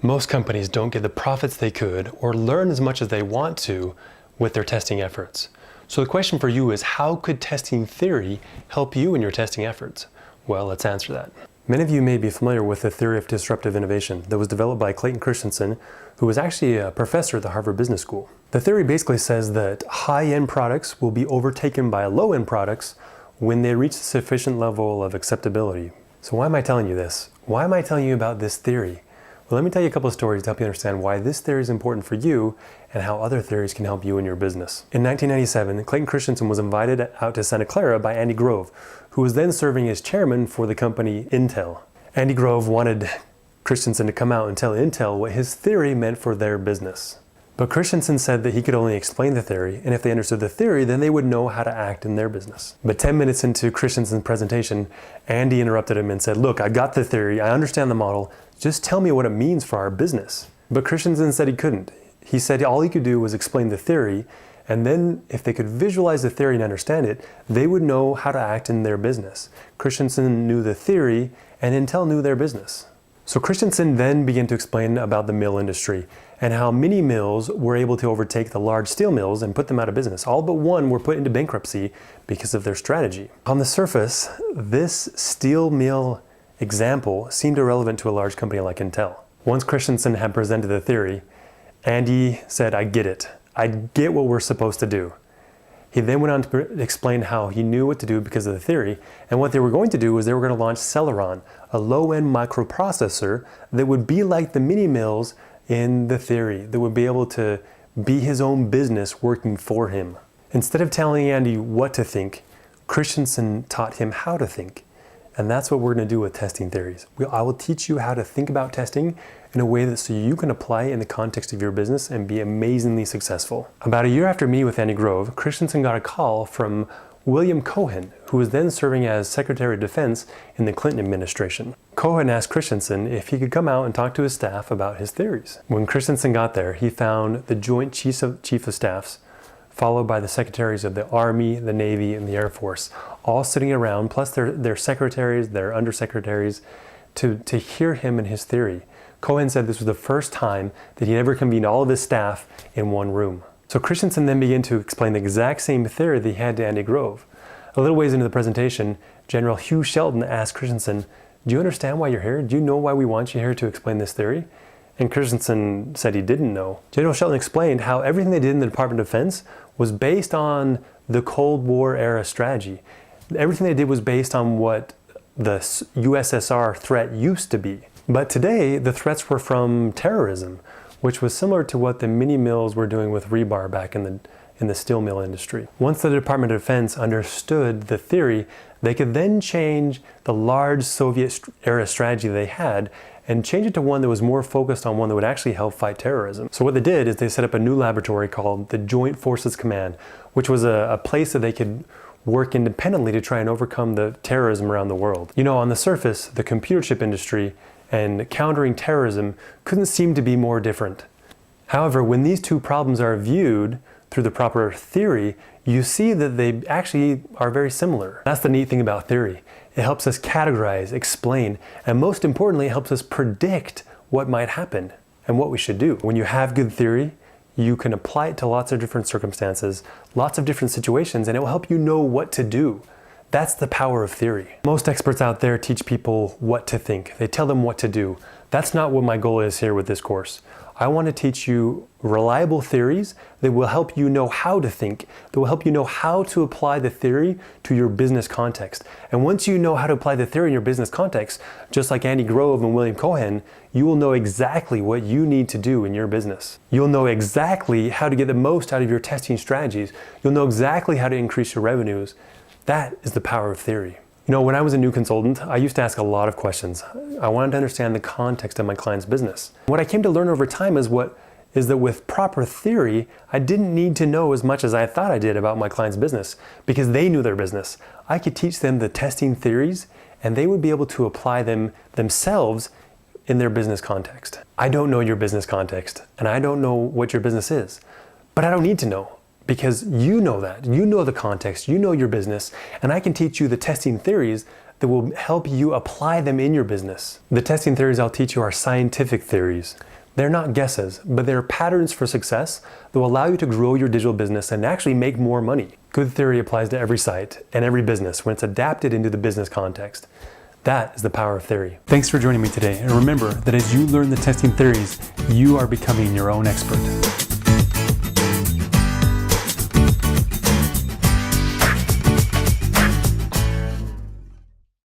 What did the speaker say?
Most companies don't get the profits they could or learn as much as they want to with their testing efforts. So the question for you is, how could testing theory help you in your testing efforts? Well, let's answer that. Many of you may be familiar with the theory of disruptive innovation that was developed by Clayton Christensen, who was actually a professor at the Harvard Business School. The theory basically says that high-end products will be overtaken by low-end products when they reach a sufficient level of acceptability. So why am I telling you this? Why am I telling you about this theory? Well, let me tell you a couple of stories to help you understand why this theory is important for you and how other theories can help you in your business. In 1997, Clayton Christensen was invited out to Santa Clara by Andy Grove, who was then serving as chairman for the company Intel. Andy Grove wanted Christensen to come out and tell Intel what his theory meant for their business. But Christensen said that he could only explain the theory, and if they understood the theory, then they would know how to act in their business. But 10 minutes into Christensen's presentation, Andy interrupted him and said, "Look, I got the theory, I understand the model, just tell me what it means for our business." But Christensen said he couldn't. He said all he could do was explain the theory, and then if they could visualize the theory and understand it, they would know how to act in their business. Christensen knew the theory, and Intel knew their business. So Christensen then began to explain about the mill industry and how mini mills were able to overtake the large steel mills and put them out of business. All but one were put into bankruptcy because of their strategy. On the surface, this steel mill example seemed irrelevant to a large company like Intel. Once Christensen had presented the theory, Andy said, "I get it. I get what we're supposed to do." He then went on to explain how he knew what to do because of the theory, and what they were going to do was they were going to launch Celeron, a low-end microprocessor that would be like the mini mills in the theory, that would be able to be his own business working for him. Instead of telling Andy what to think, Christensen taught him how to think. And that's what we're going to do with testing theories. I will teach you how to think about testing in a way that so you can apply it in the context of your business and be amazingly successful. About a year after meeting with Andy Grove, Christensen got a call from William Cohen, who was then serving as Secretary of Defense in the Clinton administration. Cohen asked Christensen if he could come out and talk to his staff about his theories. When Christensen got there, he found the Joint Chief of Staffs, followed by the secretaries of the Army, the Navy, and the Air Force, all sitting around, plus their secretaries, their undersecretaries, to hear him and his theory. Cohen said this was the first time that he'd ever convened all of his staff in one room. So Christensen then began to explain the exact same theory that he had to Andy Grove. A little ways into the presentation, General Hugh Shelton asked Christensen, "Do you understand why you're here? Do you know why we want you here to explain this theory?" And Christensen said he didn't know. General Shelton explained how everything they did in the Department of Defense was based on the Cold War era strategy. Everything they did was based on what the USSR threat used to be. But today, the threats were from terrorism, which was similar to what the mini mills were doing with rebar back in the steel mill industry. Once the Department of Defense understood the theory, they could then change the large Soviet era strategy they had and change it to one that was more focused on one that would actually help fight terrorism. So what they did is they set up a new laboratory called the Joint Forces Command, which was a place that they could work independently to try and overcome the terrorism around the world. You know, on the surface, the computer chip industry and countering terrorism couldn't seem to be more different. However, when these two problems are viewed through the proper theory, you see that they actually are very similar. That's the neat thing about theory. It helps us categorize, explain, and most importantly, it helps us predict what might happen and what we should do. When you have good theory, you can apply it to lots of different circumstances, lots of different situations, and it will help you know what to do. That's the power of theory. Most experts out there teach people what to think. They tell them what to do. That's not what my goal is here with this course. I want to teach you reliable theories that will help you know how to think, that will help you know how to apply the theory to your business context. And once you know how to apply the theory in your business context, just like Andy Grove and William Cohen, you will know exactly what you need to do in your business. You'll know exactly how to get the most out of your testing strategies. You'll know exactly how to increase your revenues. That is the power of theory. You know, when I was a new consultant, I used to ask a lot of questions. I wanted to understand the context of my client's business. What I came to learn over time is that with proper theory, I didn't need to know as much as I thought I did about my client's business because they knew their business. I could teach them the testing theories and they would be able to apply them themselves in their business context. I don't know your business context and I don't know what your business is, but I don't need to know. Because you know that, you know the context, you know your business, and I can teach you the testing theories that will help you apply them in your business. The testing theories I'll teach you are scientific theories. They're not guesses, but they're patterns for success that will allow you to grow your digital business and actually make more money. Good theory applies to every site and every business when it's adapted into the business context. That is the power of theory. Thanks for joining me today, and remember that as you learn the testing theories, you are becoming your own expert.